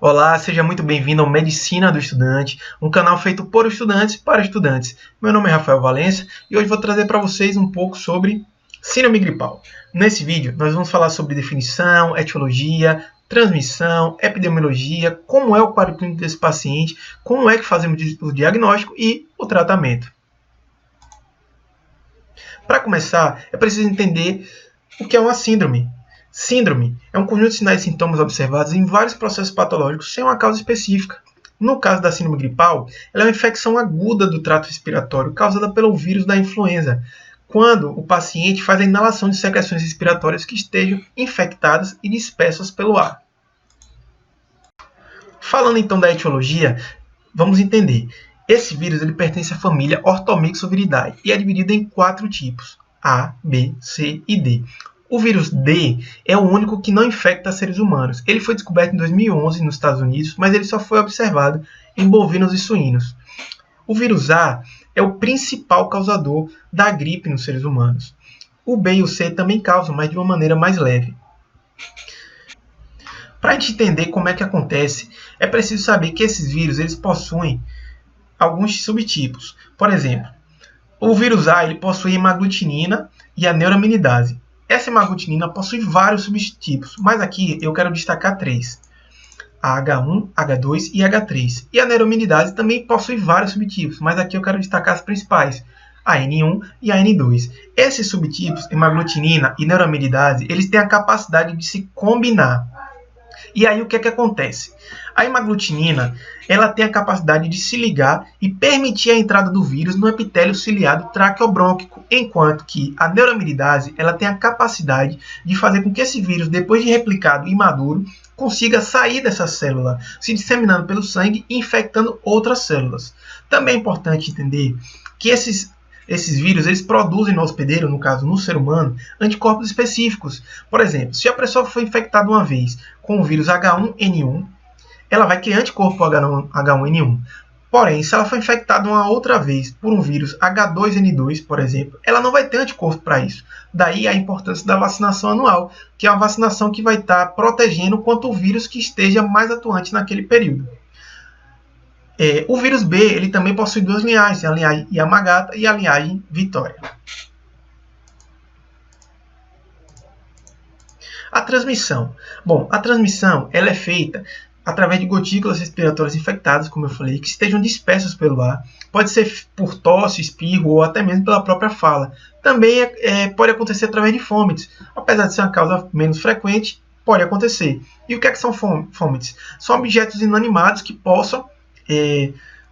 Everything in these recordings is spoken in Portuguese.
Olá, seja muito bem-vindo ao Medicina do Estudante, um canal feito por estudantes para estudantes. Meu nome é Rafael Valença e hoje vou trazer para vocês um pouco sobre síndrome gripal. Nesse vídeo, nós vamos falar sobre definição, etiologia, transmissão, epidemiologia, como é o quadro clínico desse paciente, como é que fazemos o diagnóstico e o tratamento. Para começar, é preciso entender o que é uma síndrome. Síndrome é um conjunto de sinais e sintomas observados em vários processos patológicos sem uma causa específica. No caso da síndrome gripal, ela é uma infecção aguda do trato respiratório causada pelo vírus da influenza, quando o paciente faz a inalação de secreções respiratórias que estejam infectadas e dispersas pelo ar. Falando então da etiologia, vamos entender. Esse vírus ele pertence à família Orthomyxoviridae e é dividido em 4 tipos: A, B, C e D. O vírus D é o único que não infecta seres humanos. Ele foi descoberto em 2011 nos Estados Unidos, mas ele só foi observado em bovinos e suínos. O vírus A é o principal causador da gripe nos seres humanos. O B e o C também causam, mas de uma maneira mais leve. Para a gente entender como é que acontece, é preciso saber que esses vírus eles possuem alguns subtipos. Por exemplo, o vírus A ele possui hemaglutinina e a neuraminidase. Essa hemaglutinina possui vários subtipos, mas aqui eu quero destacar 3. A H1, H2 e H3. E a neuraminidase também possui vários subtipos, mas aqui eu quero destacar as principais, a N1 e a N2. Esses subtipos, hemaglutinina e neuraminidase, eles têm a capacidade de se combinar. E aí o que é que acontece? A hemaglutinina ela tem a capacidade de se ligar e permitir a entrada do vírus no epitélio ciliado traqueobrônquico, enquanto que a neuraminidase ela tem a capacidade de fazer com que esse vírus, depois de replicado e maduro, consiga sair dessa célula, se disseminando pelo sangue e infectando outras células. Também é importante entender que esses vírus eles produzem no hospedeiro, no caso no ser humano, anticorpos específicos. Por exemplo, se a pessoa foi infectada uma vez com o vírus H1N1, ela vai criar anticorpo H1N1. Porém, se ela foi infectada uma outra vez por um vírus H2N2, por exemplo, ela não vai ter anticorpo para isso. Daí a importância da vacinação anual, que é uma vacinação que vai estar protegendo contra o vírus que esteja mais atuante naquele período. O vírus B ele também possui 2 linhagens, a linhagem Yamagata e a linhagem Vitória. A transmissão. Bom, a transmissão ela é feita através de gotículas respiratórias infectadas, como eu falei, que estejam dispersas pelo ar. Pode ser por tosse, espirro ou até mesmo pela própria fala. Também pode acontecer através de fômites. Apesar de ser uma causa menos frequente, pode acontecer. E o que são fômites? São objetos inanimados que possam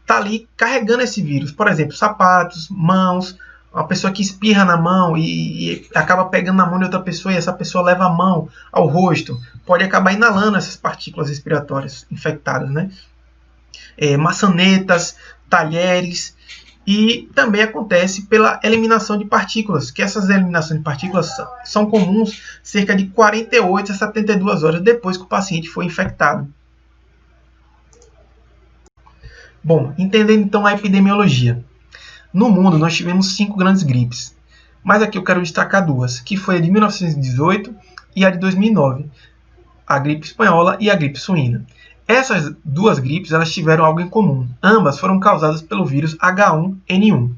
tá ali carregando esse vírus. Por exemplo, sapatos, mãos, uma pessoa que espirra na mão e acaba pegando na mão de outra pessoa e essa pessoa leva a mão ao rosto, pode acabar inalando essas partículas respiratórias infectadas, né? Maçanetas, talheres, e também acontece pela eliminação de partículas, que essas eliminações de partículas são comuns cerca de 48 a 72 horas depois que o paciente foi infectado. Bom, entendendo então a epidemiologia. No mundo, nós tivemos 5 grandes gripes, mas aqui eu quero destacar 2, que foi a de 1918 e a de 2009, a gripe espanhola e a gripe suína. Essas 2 gripes elas tiveram algo em comum, ambas foram causadas pelo vírus H1N1.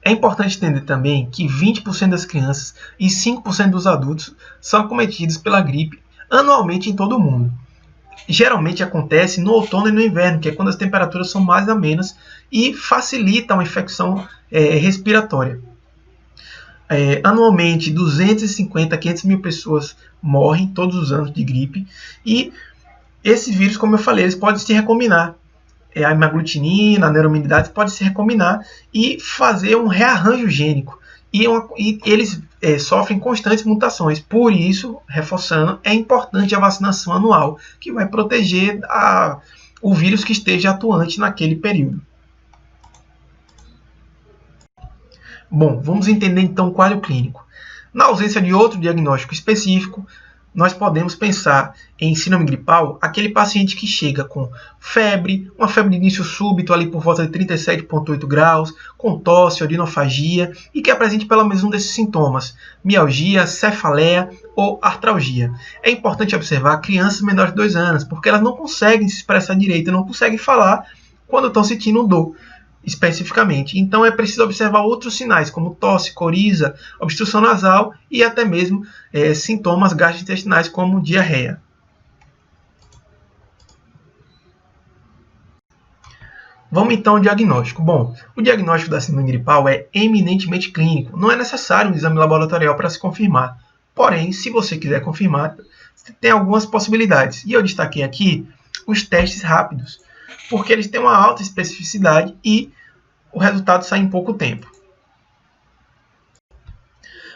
É importante entender também que 20% das crianças e 5% dos adultos são acometidos pela gripe anualmente em todo o mundo. Geralmente acontece no outono e no inverno, que é quando as temperaturas são mais amenas e facilita uma infecção respiratória. Anualmente, 250 a 500 mil pessoas morrem todos os anos de gripe e esses vírus, como eu falei, eles podem se recombinar. A hemaglutinina, a neuraminidase pode se recombinar e fazer um rearranjo gênico. E eles sofrem constantes mutações. Por isso, reforçando, é importante a vacinação anual, que vai proteger o vírus que esteja atuante naquele período. Bom, vamos entender então o quadro clínico. Na ausência de outro diagnóstico específico, nós podemos pensar em síndrome gripal aquele paciente que chega com febre, uma febre de início súbito ali por volta de 37,8 graus, com tosse, odinofagia e que apresente pelo menos um desses sintomas, mialgia, cefaleia ou artralgia. É importante observar crianças menores de 2 anos, porque elas não conseguem se expressar direito, não conseguem falar quando estão sentindo dor especificamente. Então é preciso observar outros sinais, como tosse, coriza, obstrução nasal e até mesmo sintomas gastrointestinais, como diarreia. Vamos então ao diagnóstico. Bom, o diagnóstico da síndrome gripal é eminentemente clínico. Não é necessário um exame laboratorial para se confirmar. Porém, se você quiser confirmar, tem algumas possibilidades. E eu destaquei aqui os testes rápidos, porque eles têm uma alta especificidade e o resultado sai em pouco tempo.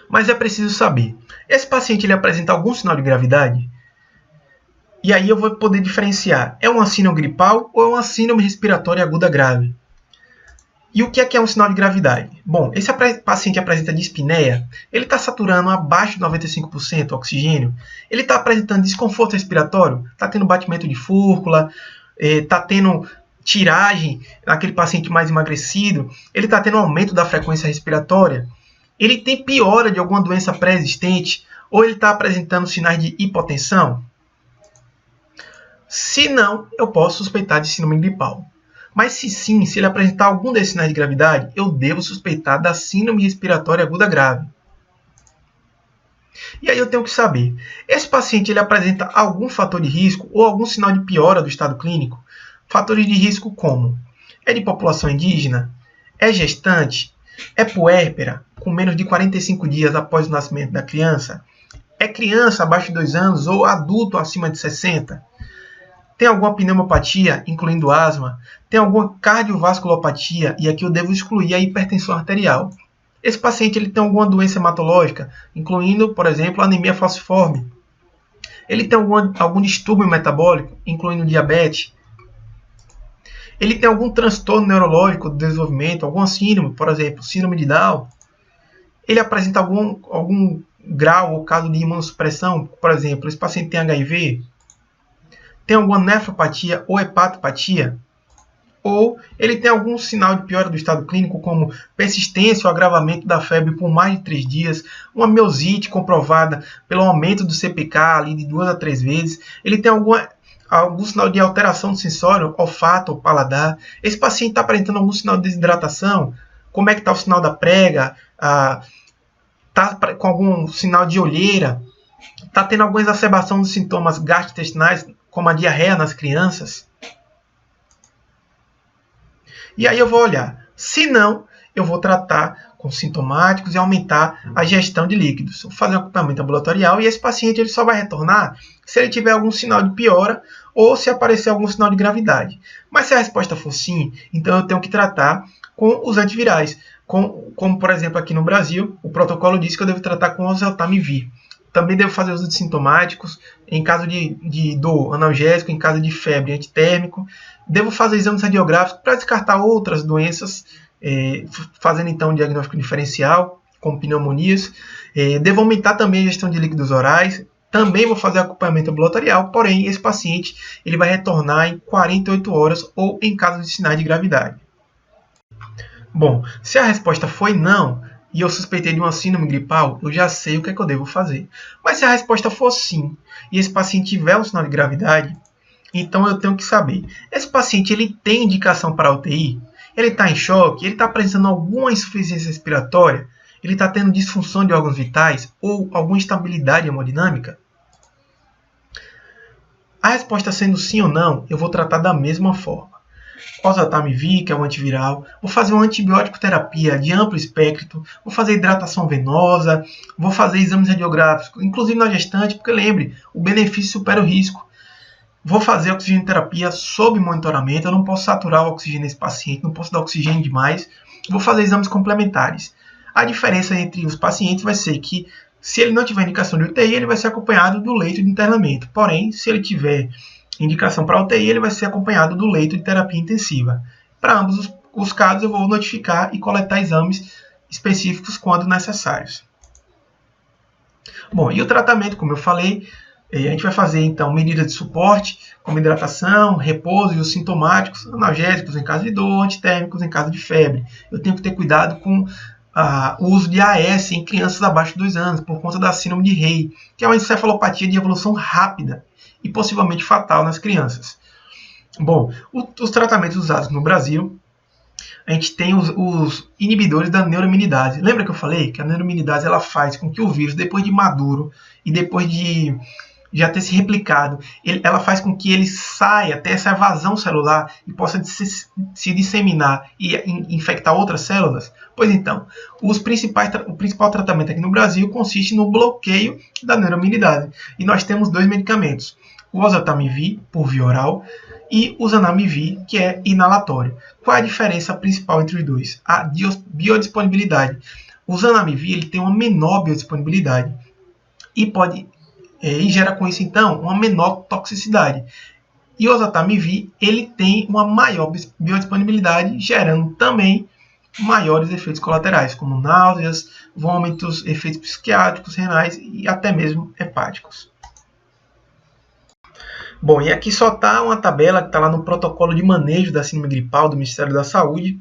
Mas é preciso saber, esse paciente ele apresenta algum sinal de gravidade? E aí eu vou poder diferenciar, é uma síndrome gripal ou é uma síndrome respiratória aguda grave? E o que é um sinal de gravidade? Bom, esse paciente apresenta dispneia, ele está saturando abaixo de 95% oxigênio, ele está apresentando desconforto respiratório, está tendo batimento de fúrcula, está tendo tiragem naquele paciente mais emagrecido, ele está tendo aumento da frequência respiratória, ele tem piora de alguma doença pré-existente, ou ele está apresentando sinais de hipotensão? Se não, eu posso suspeitar de síndrome gripal. Mas se sim, se ele apresentar algum desses sinais de gravidade, eu devo suspeitar da síndrome respiratória aguda grave. E aí eu tenho que saber, esse paciente ele apresenta algum fator de risco ou algum sinal de piora do estado clínico? Fatores de risco como? É de população indígena? É gestante? É puérpera, com menos de 45 dias após o nascimento da criança? É criança abaixo de 2 anos ou adulto acima de 60? Tem alguma pneumopatia, incluindo asma? Tem alguma cardiovasculopatia? E aqui eu devo excluir a hipertensão arterial. Esse paciente ele tem alguma doença hematológica, incluindo, por exemplo, anemia falciforme. Ele tem algum distúrbio metabólico, incluindo diabetes. Ele tem algum transtorno neurológico do desenvolvimento, alguma síndrome, por exemplo, síndrome de Down. Ele apresenta algum grau ou caso de imunossupressão, por exemplo, esse paciente tem HIV. Tem alguma nefropatia ou hepatopatia? Ou ele tem algum sinal de piora do estado clínico, como persistência ou agravamento da febre por mais de 3 dias, uma miosite comprovada pelo aumento do CPK ali de 2 a 3 vezes. Ele tem algum sinal de alteração do sensório, olfato ou paladar. Esse paciente está apresentando algum sinal de desidratação? Como é que está o sinal da prega? Está com algum sinal de olheira? Está tendo alguma exacerbação dos sintomas gastrointestinais, como a diarreia nas crianças? E aí eu vou olhar. Se não, eu vou tratar com sintomáticos e aumentar a gestão de líquidos. Vou fazer um acompanhamento ambulatorial e esse paciente ele só vai retornar se ele tiver algum sinal de piora ou se aparecer algum sinal de gravidade. Mas se a resposta for sim, então eu tenho que tratar com os antivirais. Como por exemplo, aqui no Brasil, o protocolo diz que eu devo tratar com oseltamivir. Também devo fazer uso de sintomáticos, em caso de dor, analgésico, em caso de febre, antitérmico. Devo fazer exames radiográficos para descartar outras doenças, fazendo então um diagnóstico diferencial, como pneumonias. Devo aumentar também a gestão de líquidos orais. Também vou fazer acompanhamento ambulatorial, porém esse paciente ele vai retornar em 48 horas ou em caso de sinais de gravidade. Bom, se a resposta foi não, e eu suspeitei de uma síndrome gripal, eu já sei o que é que eu devo fazer. Mas se a resposta for sim, e esse paciente tiver um sinal de gravidade, então eu tenho que saber, esse paciente ele tem indicação para UTI? Ele está em choque? Ele está apresentando alguma insuficiência respiratória? Ele está tendo disfunção de órgãos vitais? Ou alguma instabilidade hemodinâmica? A resposta sendo sim ou não, eu vou tratar da mesma forma. Oseltamivir, que é um antiviral, vou fazer uma antibiótico terapia de amplo espectro, vou fazer hidratação venosa, vou fazer exames radiográficos, inclusive na gestante, porque lembre, o benefício supera o risco. Vou fazer oxigenoterapia sob monitoramento, eu não posso saturar o oxigênio nesse paciente, não posso dar oxigênio demais. Vou fazer exames complementares. A diferença entre os pacientes vai ser que, se ele não tiver indicação de UTI, ele vai ser acompanhado do leito de internamento. Porém, se ele tiver indicação para UTI, ele vai ser acompanhado do leito de terapia intensiva. Para ambos os casos, eu vou notificar e coletar exames específicos quando necessários. Bom, e o tratamento, como eu falei, A gente vai fazer, então, medidas de suporte, como hidratação, repouso e os sintomáticos, analgésicos em caso de dor, antitérmicos em caso de febre. Eu tenho que ter cuidado com o uso de AS em crianças abaixo de 2 anos, por conta da síndrome de Rey, que é uma encefalopatia de evolução rápida e possivelmente fatal nas crianças. Bom, os tratamentos usados no Brasil, a gente tem os inibidores da neuraminidase. Lembra que eu falei que a neuraminidase ela faz com que o vírus, depois de maduro e depois de já ter se replicado, ela faz com que ele saia, até essa evasão celular e possa se disseminar e infectar outras células? Pois então, o principal tratamento aqui no Brasil consiste no bloqueio da neuraminidase. E nós temos 2 medicamentos, o oseltamivir, por via oral, e o zanamivir, que é inalatório. Qual é a diferença principal entre os dois? A biodisponibilidade. O zanamivir ele tem uma menor biodisponibilidade e gera com isso, então, uma menor toxicidade. E o oseltamivir ele tem uma maior biodisponibilidade, gerando também maiores efeitos colaterais, como náuseas, vômitos, efeitos psiquiátricos, renais e até mesmo hepáticos. Bom, e aqui só está uma tabela que está lá no protocolo de manejo da síndrome gripal do Ministério da Saúde,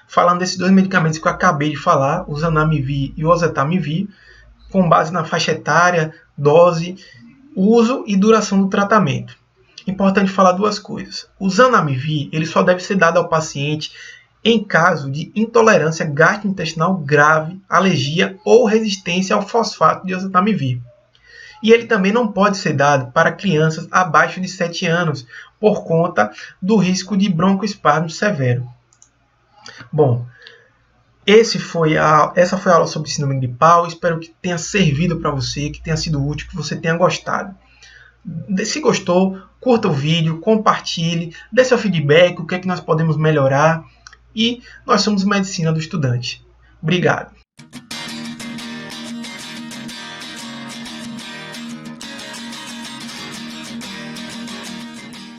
falando desses 2 medicamentos que eu acabei de falar, o zanamivir e o oseltamivir, com base na faixa etária, dose, uso e duração do tratamento. Importante falar 2 coisas. O zanamivir ele só deve ser dado ao paciente em caso de intolerância gastrointestinal grave, alergia ou resistência ao fosfato de oseltamivir. E ele também não pode ser dado para crianças abaixo de 7 anos, por conta do risco de broncoespasmo severo. Bom, essa foi a aula sobre síndrome gripal. Espero que tenha servido para você, que tenha sido útil, que você tenha gostado. Se gostou, curta o vídeo, compartilhe, dê seu feedback, o que é que nós podemos melhorar. E nós somos Medicina do Estudante. Obrigado.